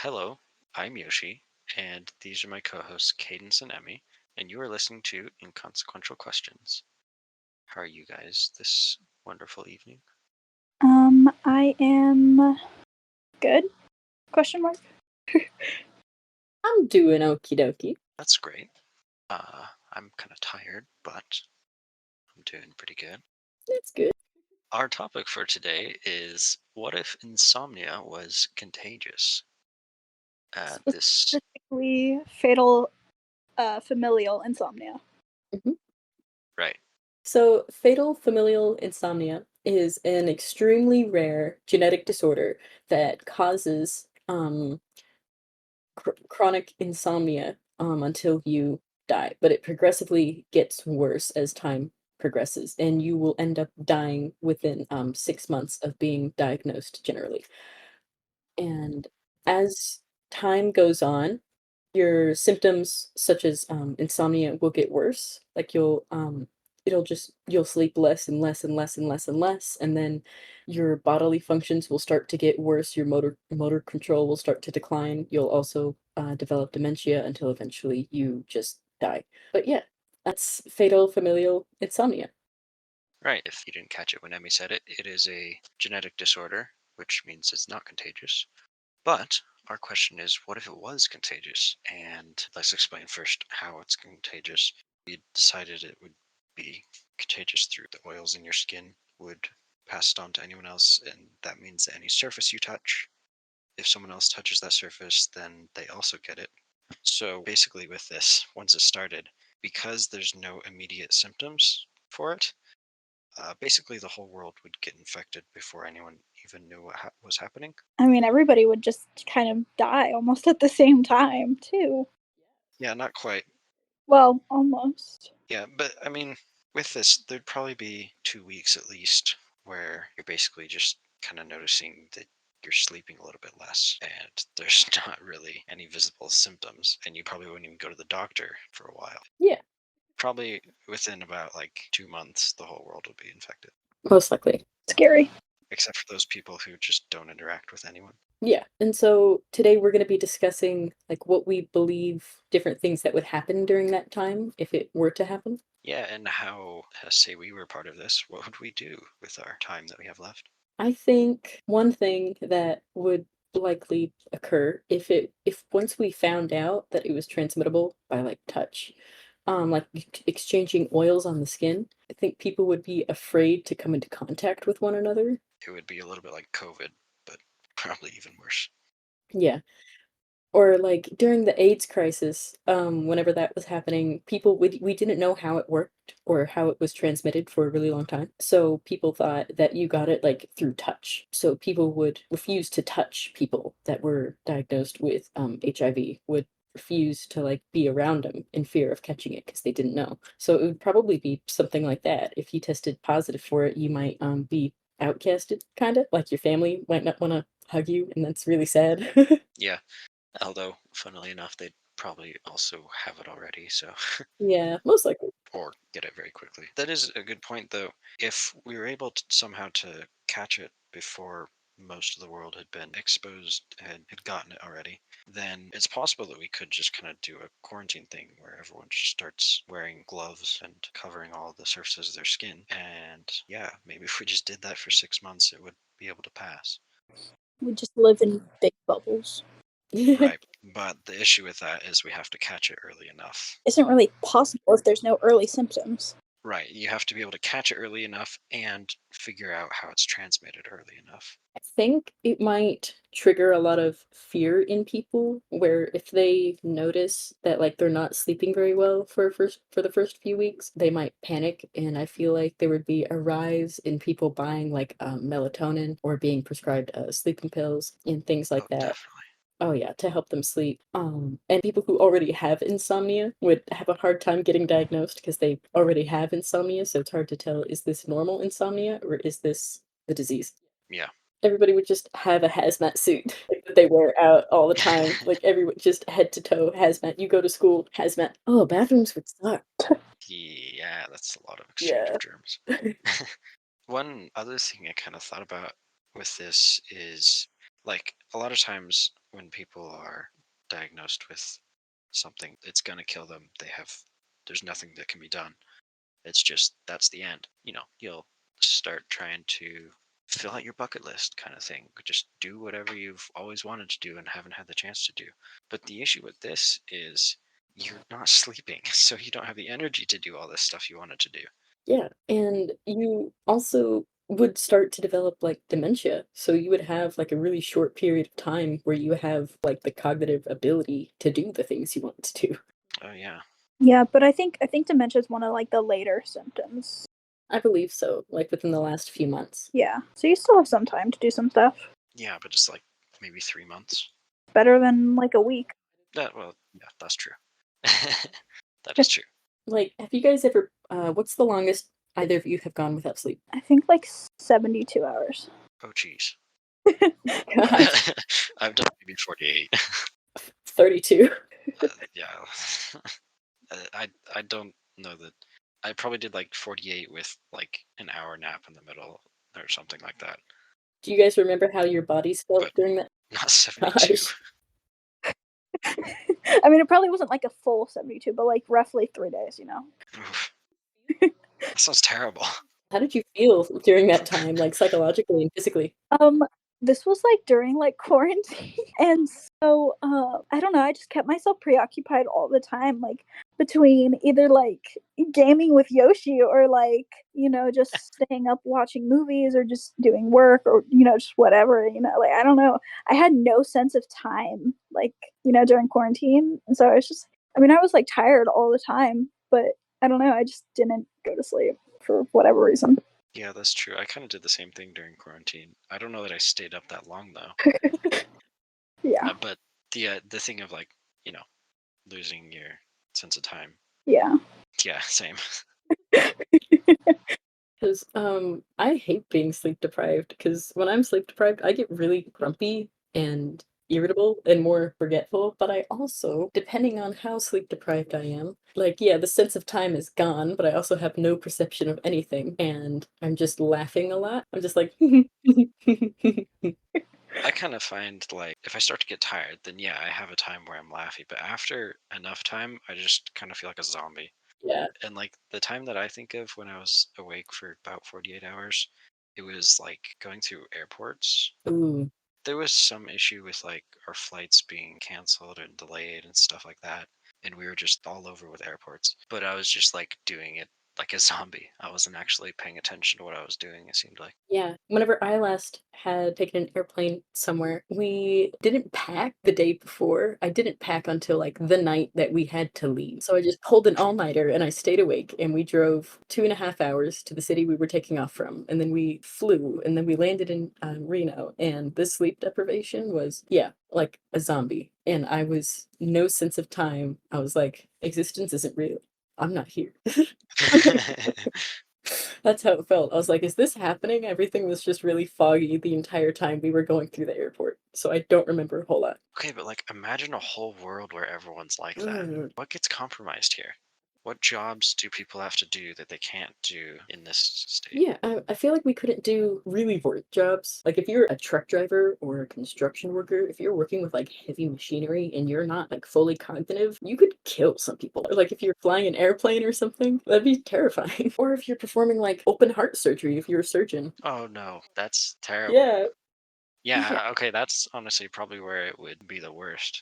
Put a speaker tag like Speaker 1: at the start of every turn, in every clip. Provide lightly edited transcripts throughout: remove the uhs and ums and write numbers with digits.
Speaker 1: Hello, I'm Yoshi, and these are my co hosts, Cadence and Emmy, and you are listening to Inconsequential Questions. How are you guys this wonderful evening?
Speaker 2: I am good? Question mark.
Speaker 3: I'm doing okie dokie.
Speaker 1: That's great. I'm kind of tired, but I'm doing pretty good.
Speaker 3: That's good.
Speaker 1: Our topic for today is what if insomnia was contagious? This,
Speaker 2: Specifically, fatal familial insomnia.
Speaker 3: Mhm.
Speaker 1: right,
Speaker 3: So, fatal familial insomnia is an extremely rare genetic disorder that causes chronic insomnia until you die, but it progressively gets worse as time progresses, and you will end up dying within 6 months of being diagnosed generally. And as time goes on, your symptoms such as insomnia will get worse. Like you'll sleep less and less and less and less and less, and then your bodily functions will start to get worse. Your motor control will start to decline. You'll also develop dementia until eventually you just die. But yeah, that's fatal familial insomnia.
Speaker 1: right. If you didn't catch it when Emmy said it, it is a genetic disorder, which means it's not contagious. But our question is, what if it was contagious? And let's explain first how it's contagious. We decided it would be contagious through the oils in your skin would pass it on to anyone else, and that means that any surface you touch, if someone else touches that surface, then they also get it. So basically, with this, once it started, because there's no immediate symptoms for it, basically the whole world would get infected before anyone even knew what was happening.
Speaker 2: I mean, everybody would just kind of die almost at the same time, too.
Speaker 1: Yeah, not quite.
Speaker 2: Well, almost.
Speaker 1: Yeah, but I mean, with this, there'd probably be 2 weeks at least where you're basically just kind of noticing that you're sleeping a little bit less and there's not really any visible symptoms, and you probably wouldn't even go to the doctor for a while.
Speaker 3: Yeah,
Speaker 1: Probably within about like 2 months, the whole world would be infected,
Speaker 3: most likely.
Speaker 2: Scary.
Speaker 1: except for those people who just don't interact with anyone.
Speaker 3: Yeah. And so today we're going to be discussing like what we believe different things that would happen during that time if it were to happen.
Speaker 1: Yeah, and how, say we were part of this, what would we do with our time that we have left?
Speaker 3: I think one thing that would likely occur if once we found out that it was transmittable by like touch, like exchanging oils on the skin, I think people would be afraid to come into contact with one another.
Speaker 1: It would be a little bit like COVID, but probably even worse.
Speaker 3: Yeah. Or like during the AIDS crisis, whenever that was happening, we didn't know how it worked or how it was transmitted for a really long time. So people thought that you got it like through touch. So people would refuse to touch people that were diagnosed with HIV, would refuse to like be around them in fear of catching it because they didn't know. So it would probably be something like that. If you tested positive for it, you might be outcasted, kind of like your family might not want to hug you, and that's really sad.
Speaker 1: Yeah, although, funnily enough, they'd probably also have it already, so
Speaker 3: Yeah, most likely.
Speaker 1: or get it very quickly. That is a good point, though. If we were able to somehow to catch it before most of the world had been exposed and had gotten it already, then it's possible that we could just kind of do a quarantine thing where everyone just starts wearing gloves and covering all the surfaces of their skin. And yeah, maybe if we just did that for 6 months, it would be able to pass.
Speaker 2: We just live in big bubbles.
Speaker 1: Right. But the issue with that is we have to catch it early enough.
Speaker 2: Isn't really possible if there's no early symptoms.
Speaker 1: Right. You have to be able to catch it early enough and figure out how it's transmitted early enough.
Speaker 3: I think it might trigger a lot of fear in people where if they notice that like they're not sleeping very well for the first few weeks, they might panic, and I feel like there would be a rise in people buying like melatonin or being prescribed sleeping pills and things
Speaker 1: Oh,
Speaker 3: like that.
Speaker 1: definitely.
Speaker 3: Oh yeah, to help them sleep. And people who already have insomnia would have a hard time getting diagnosed because they already have insomnia, so it's hard to tell, is this normal insomnia or is this the disease?
Speaker 1: Yeah.
Speaker 3: Everybody would just have a hazmat suit like, that they wear out all the time. Like everyone just head to toe hazmat. You go to school, hazmat. Oh, bathrooms would suck.
Speaker 1: Yeah, that's a lot of exchange
Speaker 3: Yeah.
Speaker 1: of germs. One other thing I kind of thought about with this is like a lot of times when people are diagnosed with something it's going to kill them, there's nothing that can be done. It's just that's the end. You'll start trying to fill out your bucket list kind of thing. Just do whatever you've always wanted to do and haven't had the chance to do. But the issue with this is you're not sleeping, so you don't have the energy to do all this stuff you wanted to do.
Speaker 3: Yeah, and you also would start to develop, like, dementia, so you would have, like, a really short period of time where you have, like, the cognitive ability to do the things you want to do.
Speaker 1: Oh yeah.
Speaker 2: Yeah, but I think dementia is one of like the later symptoms.
Speaker 3: I believe so, like, within the last few months.
Speaker 2: Yeah, so you still have some time to do some stuff.
Speaker 1: Yeah, but it's like maybe 3 months.
Speaker 2: Better than like a week.
Speaker 1: Well, yeah, that's true. That is true.
Speaker 3: Like, have you guys ever what's the longest either of you have gone without sleep?
Speaker 2: I think like 72 hours.
Speaker 1: Oh geez.
Speaker 3: God,
Speaker 1: I've done maybe 48.
Speaker 3: 32.
Speaker 1: Yeah. I don't know that. I probably did like 48 with like an hour nap in the middle or something like that.
Speaker 3: Do you guys remember how your bodies felt
Speaker 1: But
Speaker 3: during that?
Speaker 1: not 72.
Speaker 3: Gosh.
Speaker 2: I mean, it probably wasn't like a full 72, but like roughly 3 days,
Speaker 1: Oof. That sounds terrible.
Speaker 3: How did you feel during that time, like, psychologically and physically?
Speaker 2: Um, this was like during like quarantine, and so I don't know. I just kept myself preoccupied all the time, like between either like gaming with Yoshi or like just staying up watching movies or just doing work or just whatever. Like I don't know. I had no sense of time, like during quarantine, and so I was just. I mean, I was like tired all the time, but I don't know. I just didn't go to sleep for whatever reason.
Speaker 1: Yeah, that's true. I kind of did the same thing during quarantine. I don't know that I stayed up that long though.
Speaker 2: Yeah.
Speaker 1: But the thing of like, you know, losing your sense of time.
Speaker 2: Yeah.
Speaker 1: Yeah, same.
Speaker 3: 'Cause, I hate being sleep deprived. Because when I'm sleep deprived, I get really grumpy and irritable and more forgetful, but I also, depending on how sleep deprived I am, like, yeah, the sense of time is gone, but I also have no perception of anything, and I'm just laughing a lot. I'm just like
Speaker 1: I kind of find like if I start to get tired, then yeah, I have a time where I'm laughy. But after enough time, I just kind of feel like a zombie.
Speaker 3: Yeah.
Speaker 1: And like the time that I think of when I was awake for about 48 hours, it was like going through airports.
Speaker 3: Ooh.
Speaker 1: There was some issue with like our flights being canceled and delayed and stuff like that. And we were just all over with airports. But I was just like doing it like a zombie. I wasn't actually paying attention to what I was doing, it seemed like.
Speaker 3: Yeah, whenever I last had taken an airplane somewhere, we didn't pack the day before. I didn't pack until, like, the night that we had to leave. So I just pulled an all-nighter and I stayed awake and we drove 2.5 hours to the city we were taking off from, and then we flew, and then we landed in, Reno, and the sleep deprivation was, yeah, like a zombie, and I was no sense of time. I was like, "Existence isn't real. I'm not here." That's how it felt. I was like, "Is this happening?" Everything was just really foggy the entire time we were going through the airport, so I don't remember a whole lot.
Speaker 1: Okay, but like imagine a whole world where everyone's like that.
Speaker 3: Mm.
Speaker 1: What gets compromised here? What jobs do people have to do that they can't do in this state?
Speaker 3: Yeah, I feel like we couldn't do really work jobs. Like, if you're a truck driver or a construction worker, if you're working with, like, heavy machinery and you're not, like, fully cognitive, you could kill some people. Or, like, if you're flying an airplane or something, that'd be terrifying. Or if you're performing, like, open heart surgery, if you're a surgeon.
Speaker 1: Oh no, that's terrible.
Speaker 3: Yeah, yeah,
Speaker 1: Yeah, okay, that's honestly probably where it would be the worst.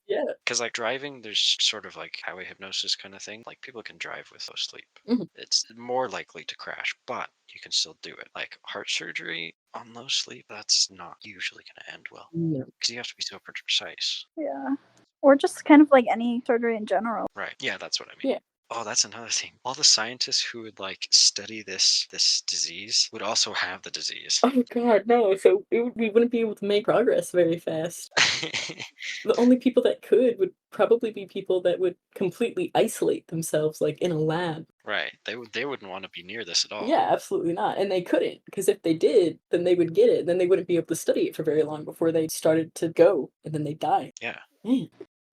Speaker 3: yeah.
Speaker 1: Because like driving, there's sort of like highway hypnosis kind of thing. Like people can drive with no sleep.
Speaker 3: Mhm.
Speaker 1: It's more likely to crash, but you can still do it. Like heart surgery on low sleep, that's not usually going to end well
Speaker 3: No.
Speaker 1: because you have to be so precise.
Speaker 2: Yeah. Or just kind of like any surgery in general.
Speaker 1: Right. Yeah, that's what I mean.
Speaker 3: Yeah.
Speaker 1: Oh, that's another thing. All the scientists who would like study this disease would also have the disease.
Speaker 3: Oh god, no, so we wouldn't be able to make progress very fast. The only people that could would probably be people that would completely isolate themselves, like, in a lab.
Speaker 1: Right. They wouldn't want to be near this at all.
Speaker 3: Yeah, absolutely not, and they couldn't, because if they did, then they would get it, then they wouldn't be able to study it for very long before they started to go, and then they die.
Speaker 1: Yeah.
Speaker 3: Man,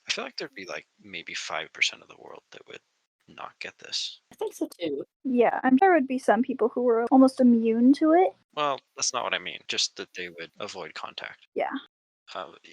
Speaker 1: I feel like there'd be like maybe 5% of the world that would not get this.
Speaker 3: I think so too.
Speaker 2: Yeah, I'm sure there would be some people who were almost immune to it.
Speaker 1: Well, that's not what I mean. Just that they would avoid contact.
Speaker 2: Yeah.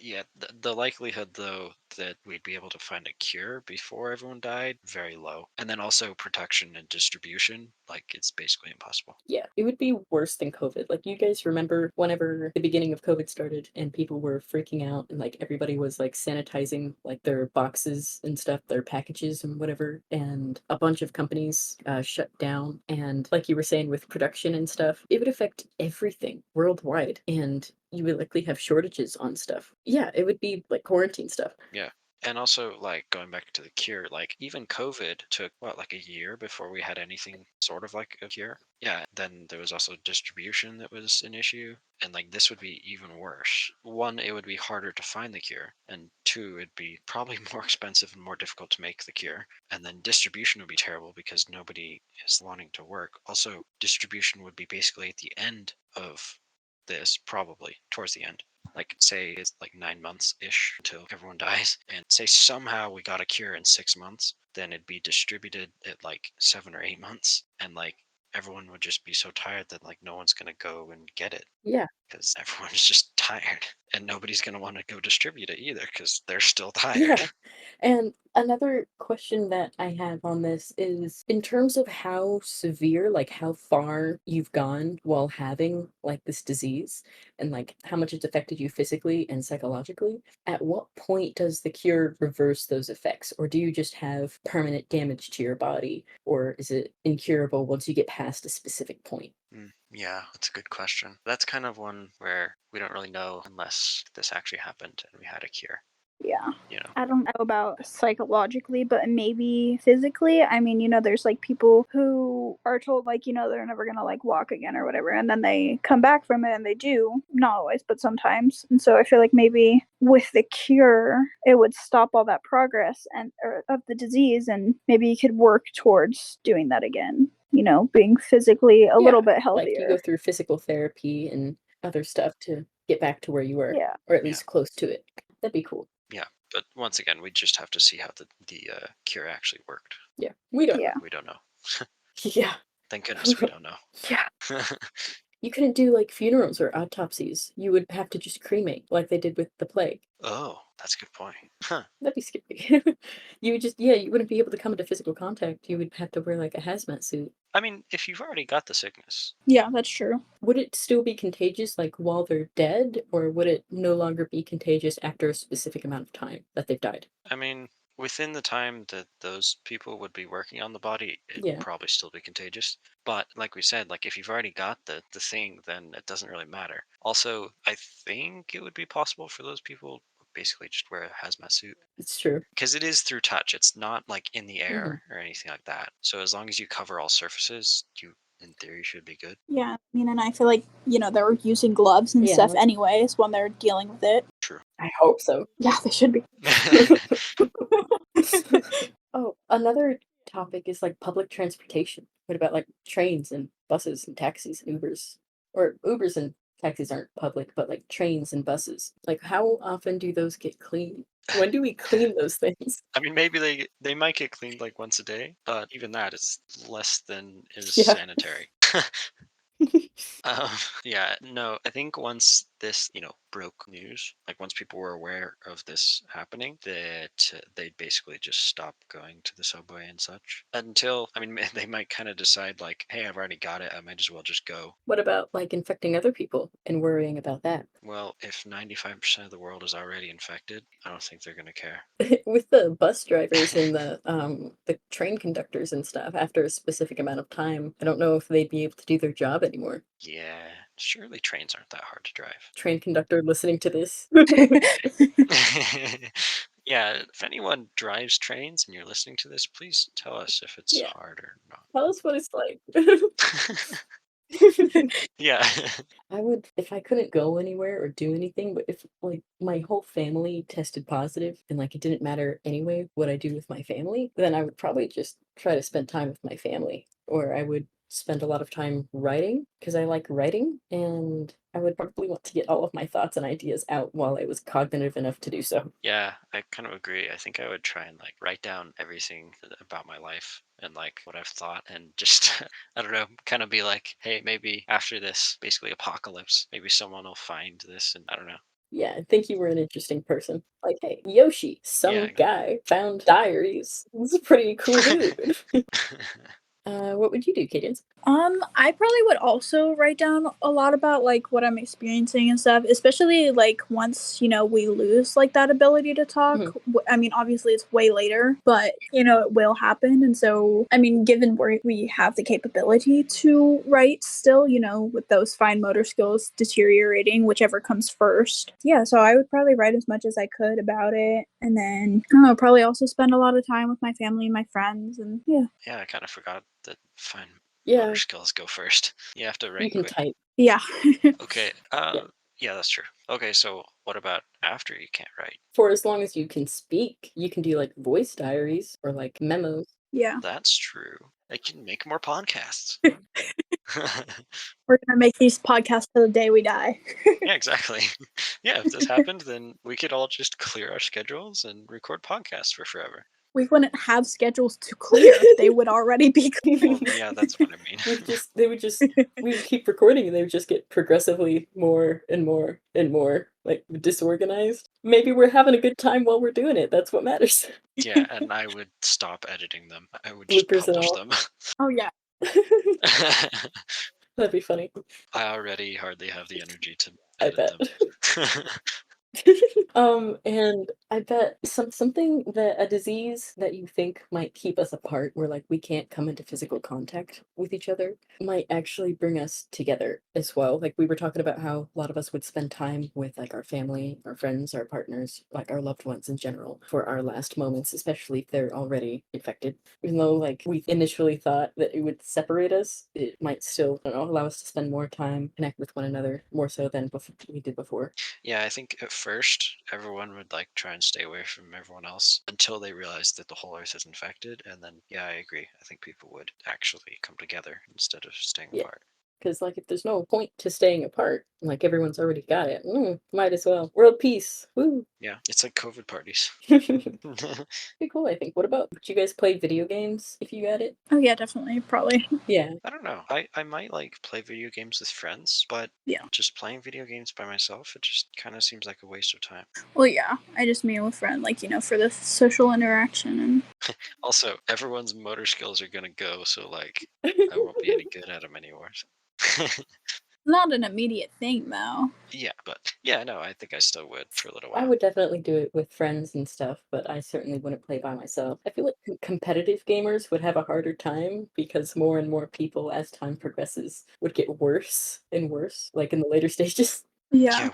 Speaker 1: Yeah, the likelihood though that we'd be able to find a cure before everyone died, very low. And then also production and distribution, like it's basically impossible.
Speaker 3: Yeah, it would be worse than COVID. Like, you guys remember whenever the beginning of COVID started and people were freaking out and like everybody was like sanitizing like their boxes and stuff, their packages and whatever, and a bunch of companies shut down. And like you were saying with production and stuff, it would affect everything worldwide. And you would likely have shortages on stuff. Yeah, it would be like quarantine stuff.
Speaker 1: Yeah. And also, like going back to the cure, like even COVID took what, like a year before we had anything sort of like a cure. Yeah. Then there was also distribution that was an issue. And like this would be even worse. One, it would be harder to find the cure. And two, it'd be probably more expensive and more difficult to make the cure. And then distribution would be terrible because nobody is wanting to work. Also, distribution would be basically at the end of this, probably towards the end, like say it's like 9 months ish until everyone dies, and say somehow we got a cure in 6 months, then it'd be distributed at like 7 or 8 months, and like everyone would just be so tired that like no one's gonna go and get it
Speaker 3: Yeah.
Speaker 1: because everyone's just tired, and nobody's gonna want to go distribute it either because they're still tired.
Speaker 3: Yeah. And another question that I have on this is in terms of how severe, like how far you've gone while having like this disease and like how much it's affected you physically and psychologically, at what point does the cure reverse those effects? Or do you just have permanent damage to your body? Or is it incurable once you get past a specific point?
Speaker 1: Yeah, that's a good question. That's kind of one where we don't really know unless this actually happened and we had a cure,
Speaker 2: Yeah.
Speaker 1: you know?
Speaker 2: I don't know about psychologically, but maybe physically. I mean, there's like people who are told like, they're never gonna like walk again or whatever, and then they come back from it and they do. Not always, but sometimes. And so I feel like maybe with the cure, it would stop all that progress and or, of the disease, and maybe you could work towards doing that again. Being physically a little
Speaker 3: Yeah.
Speaker 2: bit
Speaker 3: Like you go
Speaker 2: healthier.
Speaker 3: through physical therapy and other stuff to get back to where you were,
Speaker 2: Yeah.
Speaker 3: or at
Speaker 1: Yeah,
Speaker 3: least close to it. That'd be cool.
Speaker 1: yeah. But once again, we just have to see how the cure actually worked.
Speaker 3: Yeah. We don't
Speaker 2: Yeah.
Speaker 3: know.
Speaker 1: We don't know.
Speaker 3: Yeah.
Speaker 1: Thank goodness we don't know.
Speaker 2: Yeah.
Speaker 3: You couldn't do like funerals or autopsies. You would have to just cremate like they did with the plague.
Speaker 1: Oh, that's a good point. Huh.
Speaker 3: That'd be scary. You would just, yeah, you wouldn't be able to come into physical contact. You would have to wear like a hazmat suit.
Speaker 1: I mean, if you've already got the sickness,
Speaker 2: Yeah, that's true.
Speaker 3: Would it still be contagious like while they're dead, or would it no longer be contagious after a specific amount of time that they've died?
Speaker 1: I mean, within the time that those people would be working on the body, it'd
Speaker 3: Yeah.
Speaker 1: probably still be contagious. But like we said, like if you've already got the thing, then it doesn't really matter. Also, I think it would be possible for those people to basically just wear a hazmat suit
Speaker 3: It's true.
Speaker 1: because it is through touch. It's not like in the
Speaker 3: Mhm.
Speaker 1: air or anything like that. So as long as you cover all surfaces, you in theory should be good.
Speaker 2: Yeah, I mean, and I feel like, they're using gloves and
Speaker 3: Yeah,
Speaker 2: stuff anyways when they're dealing with it.
Speaker 1: True.
Speaker 3: I hope so.
Speaker 2: Yeah, they should be.
Speaker 3: Oh, another topic is like public transportation. What about like trains and buses and taxis and Ubers? Or Ubers and taxis aren't public, but like trains and buses. Like, how often do those get cleaned? When do we clean those things?
Speaker 1: I mean, maybe they might get cleaned like once a day, but even that is less than is
Speaker 3: Yeah.
Speaker 1: sanitary. Um, yeah, no, I think once this, broke news, like once people were aware of this happening, that they basically just stopped going to the subway and such. Until, I mean, they might kind of decide like, hey, I've already got it, I might as well just go.
Speaker 3: What about like infecting other people and worrying about that?
Speaker 1: Well, if 95% of the world is already infected, I don't think they're gonna care.
Speaker 3: With the bus drivers and the train conductors and stuff, after a specific amount of time, I don't know if they'd be able to do their job anymore.
Speaker 1: Yeah, surely trains aren't that hard to drive.
Speaker 3: Train conductor listening to this.
Speaker 1: Yeah, if anyone drives trains and you're listening to this, please tell us if it's
Speaker 3: Yeah.
Speaker 1: hard or not.
Speaker 3: Tell us what it's like.
Speaker 1: Yeah.
Speaker 3: I would, if I couldn't go anywhere or do anything, but if like my whole family tested positive and like it didn't matter anyway what I do with my family, then I would probably just try to spend time with my family. Or I would spend a lot of time writing because I like writing, and I would probably want to get all of my thoughts and ideas out while I was cognitive enough to do so.
Speaker 1: Yeah, I kind of agree. I think I would try and like write down everything about my life and like what I've thought and just I don't know, kind of be like, hey, maybe after this basically apocalypse, maybe someone will find this and I don't know.
Speaker 3: Yeah, I think you were an interesting person. Like, hey, Yoshi,
Speaker 1: Yeah.
Speaker 3: some guy found diaries. This is a pretty cool dude. What would you do, Cadence?
Speaker 2: I probably would also write down a lot about like what I'm experiencing and stuff, especially like once, we lose like that ability to talk.
Speaker 3: Mhm.
Speaker 2: I mean, obviously it's way later, but it will happen. And so, I mean, given we have the capability to write still, with those fine motor skills deteriorating, whichever comes first. Yeah, so I would probably write as much as I could about it. And then, I don't know, probably also spend a lot of time with my family and my friends. And yeah.
Speaker 1: Yeah, I kind of forgot that fine motor
Speaker 3: Yeah,
Speaker 1: skills go first. You have to
Speaker 3: you
Speaker 1: write
Speaker 3: can
Speaker 1: quick.
Speaker 3: type.
Speaker 2: Yeah.
Speaker 1: Okay.
Speaker 3: Yeah.
Speaker 1: Yeah, that's true. Okay, so what about after you can't write?
Speaker 3: For as long as you can speak, you can do like voice diaries or like memos.
Speaker 2: Yeah.
Speaker 1: That's true. I can make more podcasts.
Speaker 2: We're gonna make these podcasts till the day we die.
Speaker 1: Yeah, exactly. Yeah, if this happened, then we could all just clear our schedules and record podcasts for forever.
Speaker 2: We wouldn't have schedules to clear. They would already be
Speaker 1: Well, yeah, that's what I mean.
Speaker 3: We would keep recording and they would just get progressively more and more and more like disorganized. Maybe we're having a good time while we're doing it. That's what matters.
Speaker 1: Yeah, and I would stop editing them. I would just
Speaker 3: Bloopers and
Speaker 1: publish
Speaker 3: all.
Speaker 1: them.
Speaker 2: Oh yeah.
Speaker 3: That'd be funny.
Speaker 1: I already hardly have the energy to
Speaker 3: I
Speaker 1: edit
Speaker 3: bet.
Speaker 1: them.
Speaker 3: And I bet something that a disease that you think might keep us apart, where like we can't come into physical contact with each other, might actually bring us together as well. Like we were talking about how a lot of us would spend time with like our family, our friends, our partners, like our loved ones in general for our last moments, especially if they're already infected. Even though like we initially thought that it would separate us, it might still, I don't know, allow us to spend more time, connect with one another more so than we did before.
Speaker 1: Yeah, I think at first everyone would like try and stay away from everyone else until they realized that the whole earth is infected, and then yeah, I agree. I think people would actually come together instead of staying
Speaker 3: Yeah.
Speaker 1: apart.
Speaker 3: Because, like, if there's no point to staying apart, like everyone's already got it, might as well. World peace. Woo.
Speaker 1: Yeah, it's like COVID parties.
Speaker 3: Pretty cool, I think. What about, would you guys play video games if you got it?
Speaker 2: Oh yeah, definitely, probably.
Speaker 3: Yeah.
Speaker 1: I don't know. I might like play video games with friends, but
Speaker 2: Yeah.
Speaker 1: just playing video games by myself, it just kind of seems like a waste of time.
Speaker 2: Well, yeah. I just meet with friends, like for the social interaction and.
Speaker 1: Also, everyone's motor skills are gonna go, so like I won't be any good at them anymore.
Speaker 2: Not an immediate thing though.
Speaker 1: Yeah, but yeah, no, I think I still would for a little
Speaker 3: I
Speaker 1: while.
Speaker 3: would definitely do it with friends and stuff, but I certainly wouldn't play by myself. I feel like competitive gamers would have a harder time because more and more people, as time progresses, would get worse and worse, like in the later stages.
Speaker 2: Yeah.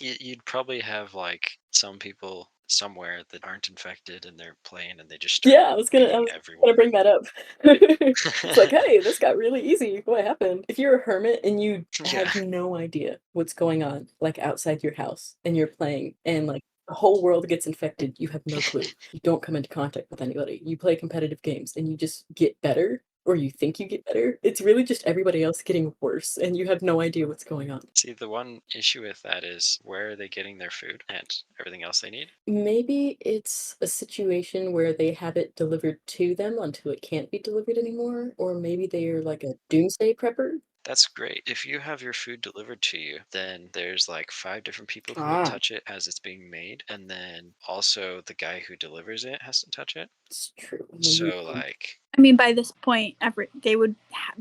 Speaker 1: Yeah, you'd probably have like some people somewhere that aren't infected and they're playing and they just start
Speaker 3: Yeah, I
Speaker 1: beating
Speaker 3: was gonna
Speaker 1: everyone.
Speaker 3: bring that up. It's like, hey, this got really easy. What happened? If you're a hermit and you
Speaker 1: Yeah,
Speaker 3: have no idea what's going on, like outside your house, and you're playing, and like the whole world gets infected, you have no clue. You don't come into contact with anybody. You play competitive games and you just get better, or you think you get better. It's really just everybody else getting worse, and you have no idea what's going on.
Speaker 1: see, the one issue with that is where are they getting their food and everything else they need?
Speaker 3: Maybe it's a situation where they have it delivered to them until it can't be delivered anymore, or maybe they are like a doomsday prepper.
Speaker 1: That's great. If you have your food delivered to you, then there's like five different people who would
Speaker 3: Ah,
Speaker 1: touch it as it's being made, and then also the guy who delivers it has to touch it.
Speaker 3: it's true. When you
Speaker 1: So like,
Speaker 2: I mean, by this point, they would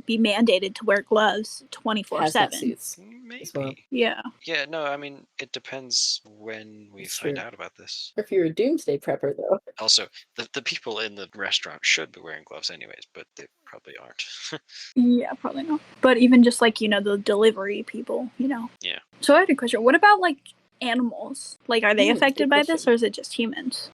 Speaker 2: be mandated to wear gloves
Speaker 3: hazmat
Speaker 2: 24/7.
Speaker 3: suits as well.
Speaker 1: maybe.
Speaker 2: Yeah.
Speaker 1: Yeah, no, I mean, it depends when we
Speaker 3: It's
Speaker 1: find
Speaker 3: true.
Speaker 1: out about this.
Speaker 3: Or if you're a doomsday prepper, though.
Speaker 1: Also, the people in the restaurant should be wearing gloves anyways, but they probably aren't.
Speaker 2: Yeah, probably not. But even just like, the delivery people.
Speaker 1: Yeah.
Speaker 2: So I had a question. What about like animals? Like, are they
Speaker 3: Good
Speaker 2: affected by this
Speaker 3: question.
Speaker 2: or is it just humans?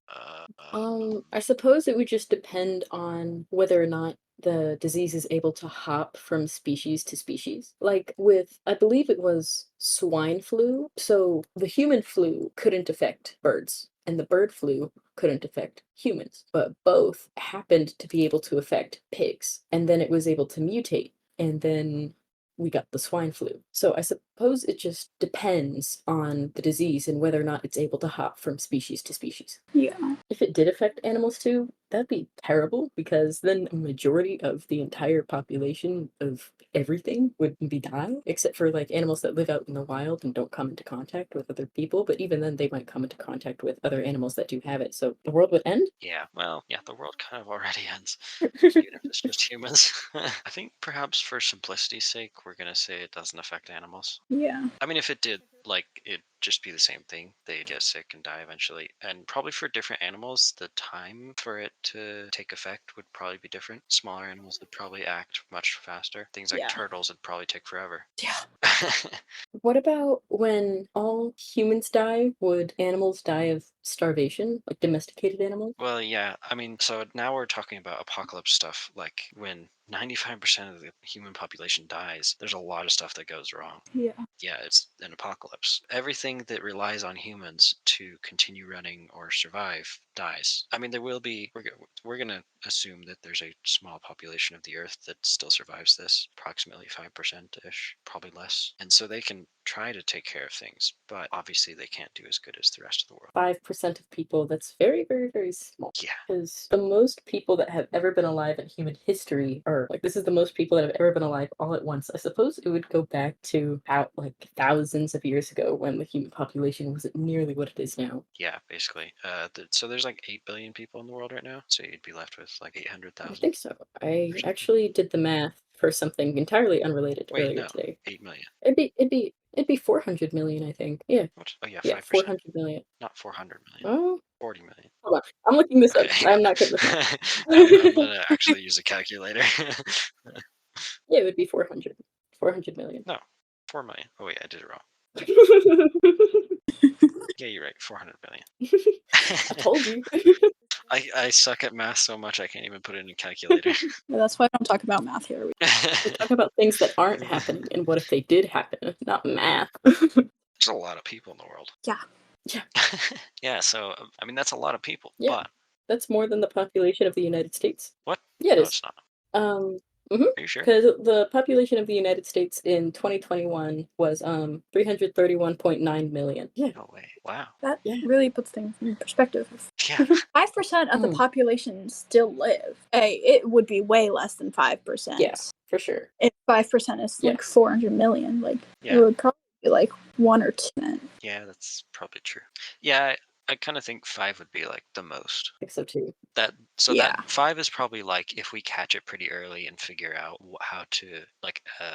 Speaker 3: I suppose it would just depend on whether or not the disease is able to hop from species to species. Like with, I believe it was swine flu. So the human flu couldn't affect birds, and the bird flu couldn't affect humans, but both happened to be able to affect pigs. And then it was able to mutate. And then we got the swine flu. So I suppose suppose it just depends on the disease and whether or not it's able to hop from species to species.
Speaker 2: Yeah.
Speaker 3: If it did affect animals too, that'd be terrible because then a majority of the entire population of everything would be dying, except for like animals that live out in the wild and don't come into contact with other people. But even then, they might come into contact with other animals that do have it. So the world would end.
Speaker 1: Yeah, well, yeah, the world kind of already ends, even if it's just humans. I think perhaps for simplicity's sake, we're gonna say it doesn't affect animals.
Speaker 2: Yeah.
Speaker 1: I mean, if it did, like, it'd just be the same thing. They'd get sick and die eventually. And probably for different animals, the time for it to take effect would probably be different. Smaller animals would probably act much faster. Things like
Speaker 2: Yeah.
Speaker 1: turtles would probably take forever.
Speaker 2: Yeah.
Speaker 3: What about when all humans die? Would animals die of starvation, like domesticated animals?
Speaker 1: Well, yeah. I mean, so now we're talking about apocalypse stuff. Like when 95% of the human population dies, there's a lot of stuff that goes wrong.
Speaker 2: Yeah.
Speaker 1: Yeah, it's an apocalypse. Everything that relies on humans to continue running or survive dies. I mean, there will be. We're gonna assume that there's a small population of the Earth that still survives this, approximately 5% ish, probably less, and so they can try to take care of things, but obviously they can't do as good as the rest of the world.
Speaker 3: 5% of people, that's very, very, very small.
Speaker 1: Yeah.
Speaker 3: Because the most people that have ever been alive in human history are like, this is the most people that have ever been alive all at once. I suppose it would go back to out like thousands of years ago when the human population wasn't nearly what it is now.
Speaker 1: Yeah, basically. So there's like 8 billion people in the world right now. So you'd be left with like
Speaker 3: I
Speaker 1: 800,000
Speaker 3: think so. I
Speaker 1: or something.
Speaker 3: actually did the math for something entirely unrelated
Speaker 1: Wait,
Speaker 3: earlier
Speaker 1: no,
Speaker 3: today.
Speaker 1: 8 million.
Speaker 3: It'd be 400 million, I think. Yeah.
Speaker 1: What? Oh, yeah,
Speaker 3: Yeah,
Speaker 1: 5%.
Speaker 3: 400 million.
Speaker 1: Not 400 million.
Speaker 3: Oh,
Speaker 1: 40 million.
Speaker 3: hold on. I'm looking this
Speaker 1: Okay,
Speaker 3: up.
Speaker 1: hang on.
Speaker 3: I'm not good with math.
Speaker 1: I'm gonna actually use a calculator.
Speaker 3: Yeah, it would be 400. 400 million.
Speaker 1: No, 4 million. Oh, wait, I did it wrong. Yeah, you're right. 400 million.
Speaker 3: I told you.
Speaker 1: I suck at math so much I can't even put it in a calculator.
Speaker 2: Yeah, that's why I don't talk about math here.
Speaker 3: We talk about things that aren't happening and what if they did happen, not math.
Speaker 1: There's a lot of people in the world.
Speaker 2: Yeah.
Speaker 3: Yeah.
Speaker 1: Yeah, so I mean that's a lot of people.
Speaker 3: Yeah.
Speaker 1: But
Speaker 3: That's more than the population of the United States.
Speaker 1: what?
Speaker 3: Yeah, it
Speaker 1: No,
Speaker 3: is.
Speaker 1: it's not.
Speaker 3: Um,
Speaker 1: Are you sure?
Speaker 3: because the population of the United States in 2021 was 331.9 million. Yeah.
Speaker 1: No way. Wow.
Speaker 2: That
Speaker 3: Yeah.
Speaker 2: really puts things in perspective.
Speaker 1: Yeah.
Speaker 2: 5% of the
Speaker 3: Mm.
Speaker 2: population still live. It would be way less than 5%.
Speaker 3: Yeah, for sure.
Speaker 2: If 5% is
Speaker 3: Yeah.
Speaker 2: like 400 million, like
Speaker 1: Yeah.
Speaker 2: it would probably be like 1 or 2%.
Speaker 1: Yeah, that's probably true. Yeah, I kind of think 5 would be like the most.
Speaker 3: I think so too.
Speaker 1: That
Speaker 2: Yeah.
Speaker 1: 5 is probably like if we catch it pretty early and figure out how to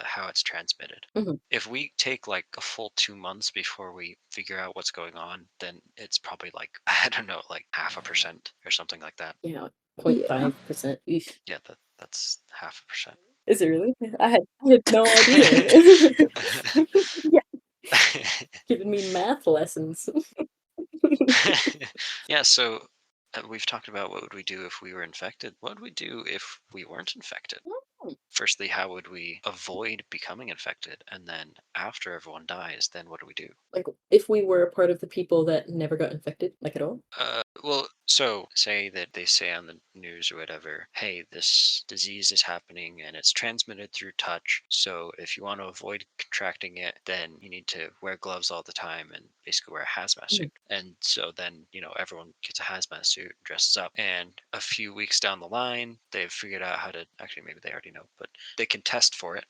Speaker 1: how it's transmitted.
Speaker 3: Mhm.
Speaker 1: If we take like a full 2 months before we figure out what's going on, then it's probably like I don't know, like 0.5% or something like that.
Speaker 3: Yeah,
Speaker 2: Yeah.
Speaker 3: 0.5%. Eesh.
Speaker 1: Yeah, that's 0.5%.
Speaker 3: Is it really? I had no idea. Giving me math lessons.
Speaker 1: Yeah, so we've talked about what would we do if we were infected. What would we do if we weren't infected?
Speaker 3: Oh,
Speaker 1: Firstly, how would we avoid becoming infected? And then after everyone dies, then what do we do?
Speaker 3: like if we were a part of the people that never got infected, like at all?
Speaker 1: Well, so say that they say on the news or whatever, hey, this disease is happening and it's transmitted through touch. So if you want to avoid contracting it, then you need to wear gloves all the time and basically wear a hazmat suit. And so then, everyone gets a hazmat suit, dresses up. And a few weeks down the line, they've figured out how to actually, maybe they already know, but they can test for it.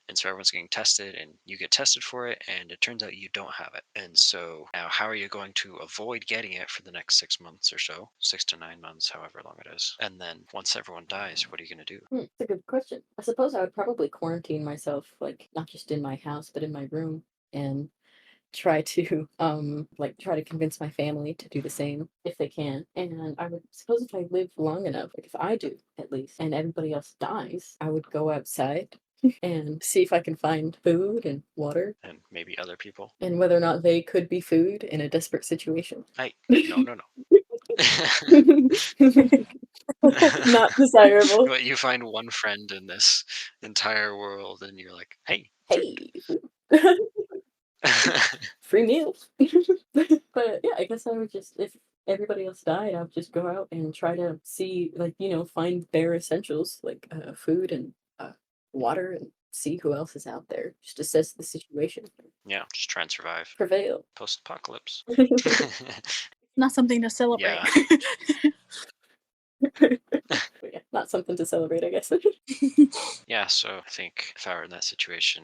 Speaker 1: And so everyone's getting tested and you get tested for it and it turns out you don't have it. And so now how are you going to avoid getting it for the next 6 months or so, 6 to 9 months, however long it is? And then once everyone dies, what are you going to do?
Speaker 3: That's a good question. I suppose I would probably quarantine myself, like not just in my house, but in my room, and try to try to convince my family to do the same if they can. And I would suppose if I live long enough, like if I do at least, and everybody else dies, I would go outside and see if I can find food and water
Speaker 1: And maybe other people?
Speaker 3: and whether or not they could be food in a desperate situation.
Speaker 1: No, no, no.
Speaker 3: Not desirable.
Speaker 1: But you find one friend in this entire world and you're like, hey,
Speaker 3: Hey, free meals. But yeah, I guess I would just, if everybody else died, I would just go out and try to see, like, find bare essentials like food and water and see who else is out there. Just assess the situation.
Speaker 1: Yeah, just try and survive.
Speaker 3: Prevail.
Speaker 1: Post-apocalypse.
Speaker 2: Not something to celebrate.
Speaker 1: Yeah.
Speaker 3: But yeah, not something to celebrate, I guess.
Speaker 1: Yeah, so I think if I were in that situation,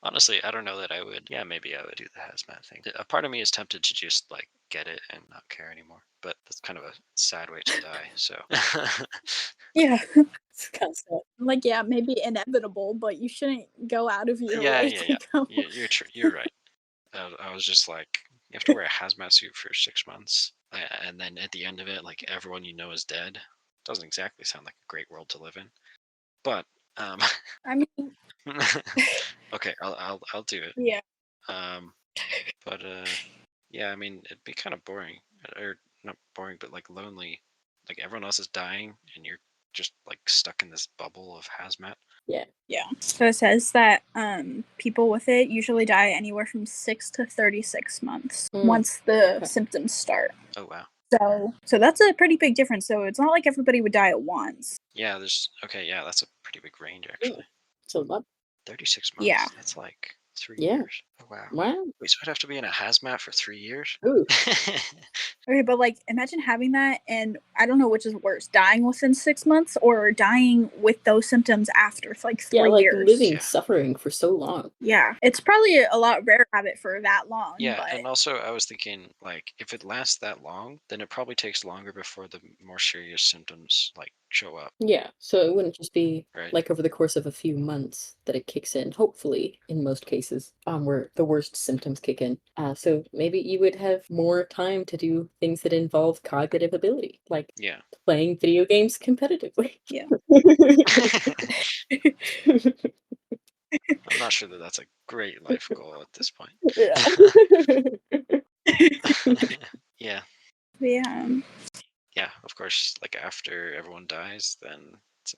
Speaker 1: honestly, I don't know that I would. Yeah, maybe I would do the hazmat thing. A part of me is tempted to just like get it and not care anymore, but that's kind of a sad way to die. So,
Speaker 2: Yeah.
Speaker 3: It's kind of sad.
Speaker 2: Like, yeah, maybe inevitable, but you shouldn't go out of your
Speaker 1: yeah,
Speaker 2: way
Speaker 1: yeah,
Speaker 2: to
Speaker 1: yeah.
Speaker 2: go.
Speaker 1: You're right. I was just like, you have to wear a hazmat suit for 6 months, and then at the end of it, like everyone you know is dead. Doesn't exactly sound like a great world to live in, but um,
Speaker 2: I mean,
Speaker 1: okay, I'll do it.
Speaker 2: yeah.
Speaker 1: Um, but yeah, I mean, it'd be kind of boring, or not boring, but like lonely. Like everyone else is dying, and you're just like stuck in this bubble of hazmat.
Speaker 3: Yeah.
Speaker 2: Yeah. So it says that people with it usually die anywhere from 6 to 36 months once the
Speaker 3: okay.
Speaker 2: symptoms start.
Speaker 1: Oh wow.
Speaker 2: So that's a pretty big difference. So it's not like everybody would die at once.
Speaker 1: Yeah, there's okay. Yeah, that's a pretty big range actually.
Speaker 3: So lot.
Speaker 1: 36 months.
Speaker 2: Yeah.
Speaker 1: That's like 3
Speaker 3: Yeah.
Speaker 1: years. Oh wow.
Speaker 3: Wow.
Speaker 1: Wait, so I'd have to be in a hazmat for 3 years?
Speaker 3: Ooh.
Speaker 2: Okay, but like imagine having that and I don't know which is worse, dying within 6 months or dying with those symptoms after like 3
Speaker 3: Yeah, like
Speaker 2: years.
Speaker 3: living
Speaker 1: Yeah.
Speaker 3: suffering for so long.
Speaker 2: Yeah. It's probably a lot rare to have it for that long,
Speaker 1: Yeah,
Speaker 2: but
Speaker 1: and also I was thinking like if it lasts that long, then it probably takes longer before the more serious symptoms like show up,
Speaker 3: Yeah, so it wouldn't just be
Speaker 1: right?
Speaker 3: like over the course of a few months that it kicks in, hopefully, in most cases, where the worst symptoms kick in. So maybe you would have more time to do things that involve cognitive ability, like
Speaker 1: Yeah.
Speaker 3: playing video games competitively.
Speaker 2: yeah.
Speaker 1: I'm not sure that that's a great life goal at this point.
Speaker 3: Yeah.
Speaker 1: Yeah.
Speaker 2: Yeah.
Speaker 1: Yeah, of course, like after everyone dies, then it's a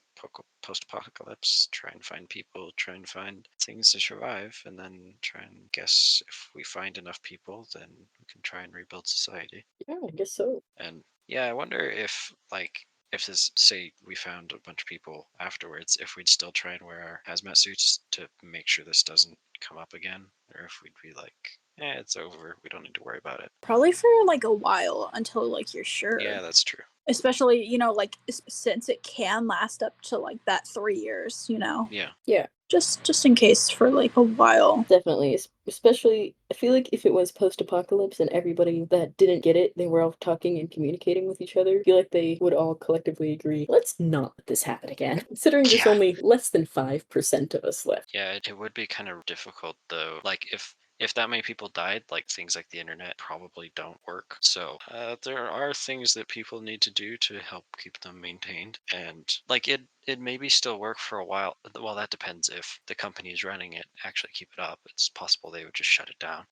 Speaker 1: post-apocalypse. Try and find people, try and find things to survive, and then try and guess if we find enough people, then we can try and rebuild society.
Speaker 3: Yeah, I guess so.
Speaker 1: And yeah, I wonder if like if this say we found a bunch of people afterwards, if we'd still try and wear our hazmat suits to make sure this doesn't come up again, or if we'd be like, it's over, we don't need to worry about it.
Speaker 2: Probably for like a while until like you're sure.
Speaker 1: Yeah, that's true.
Speaker 2: Especially, like since it can last up to like that 3 years,
Speaker 1: Yeah.
Speaker 3: Yeah,
Speaker 2: just in case for like a while.
Speaker 3: definitely. Especially, I feel like if it was post-apocalypse and everybody that didn't get it, they were all talking and communicating with each other, I feel like they would all collectively agree, let's not let this happen again. Considering there's
Speaker 1: Yeah.
Speaker 3: only less than 5% of us left.
Speaker 1: Yeah, it would be kind of difficult though. Like if that many people died, like things like the internet probably don't work. So there are things that people need to do to help keep them maintained, and like it maybe still work for a while. Well, that depends if the companies running it actually keep it up. It's possible they would just shut it down.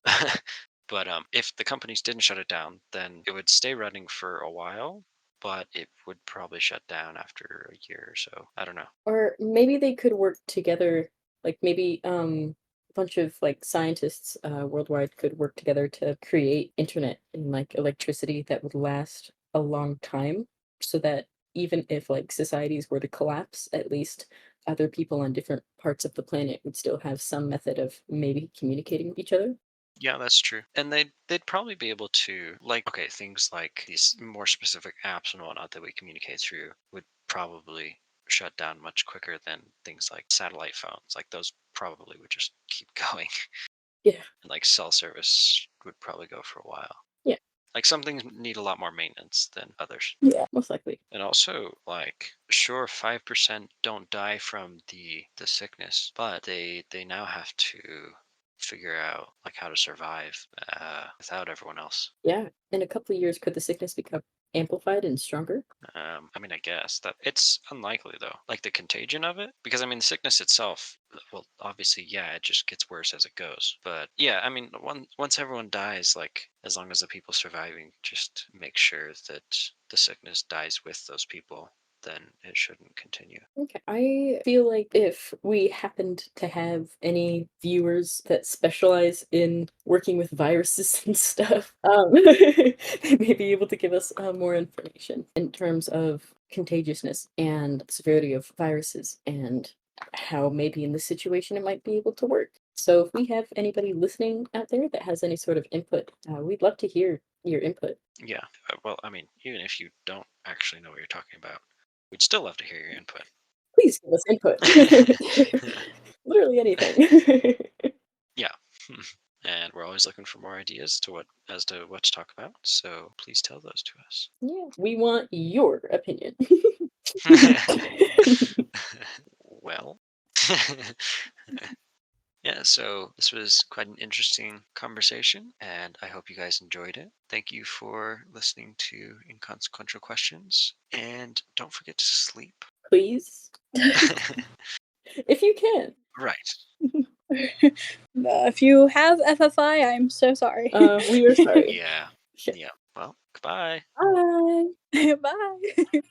Speaker 1: But if the companies didn't shut it down, then it would stay running for a while. But it would probably shut down after a year or so. I don't know.
Speaker 3: Or maybe they could work together, like maybe a bunch of like scientists worldwide could work together to create internet and like electricity that would last a long time, so that even if like societies were to collapse, at least other people on different parts of the planet would still have some method of maybe communicating with each other.
Speaker 1: Yeah, that's true. And they'd probably be able to like okay, things like these more specific apps and whatnot that we communicate through would probably shut down much quicker than things like satellite phones. Like those probably would just keep going.
Speaker 3: Yeah.
Speaker 1: And like cell service would probably go for a while.
Speaker 3: Yeah.
Speaker 1: Like some things need a lot more maintenance than others.
Speaker 3: Yeah, most likely.
Speaker 1: And also like sure 5% don't die from the sickness, but they now have to figure out like how to survive without everyone else.
Speaker 3: Yeah. In a couple of years, could the sickness become amplified and stronger?
Speaker 1: I mean, I guess that it's unlikely though, like the contagion of it, because I mean, the sickness itself, well, obviously, yeah, it just gets worse as it goes. But yeah, I mean, once everyone dies, like as long as the people surviving just make sure that the sickness dies with those people, then it shouldn't continue.
Speaker 3: Okay. I feel like if we happened to have any viewers that specialize in working with viruses and stuff, they may be able to give us more information in terms of contagiousness and severity of viruses and how maybe in this situation it might be able to work. So if we have anybody listening out there that has any sort of input, we'd love to hear your input.
Speaker 1: Yeah. Well, I mean, even if you don't actually know what you're talking about, we'd still love to hear your input.
Speaker 3: Please give us input. Literally anything.
Speaker 1: Yeah. And we're always looking for more ideas as to what to talk about. So please tell those to us.
Speaker 3: Yeah, we want your opinion.
Speaker 1: Well. Yeah, so this was quite an interesting conversation, and I hope you guys enjoyed it. Thank you for listening to Inconsequential Questions, and don't forget to sleep.
Speaker 3: Please. If you can.
Speaker 1: Right.
Speaker 2: If you have FFI, I'm so sorry.
Speaker 3: We are sorry.
Speaker 1: Yeah.
Speaker 3: Shit.
Speaker 1: Yeah. Well, goodbye.
Speaker 3: Bye.
Speaker 2: Bye.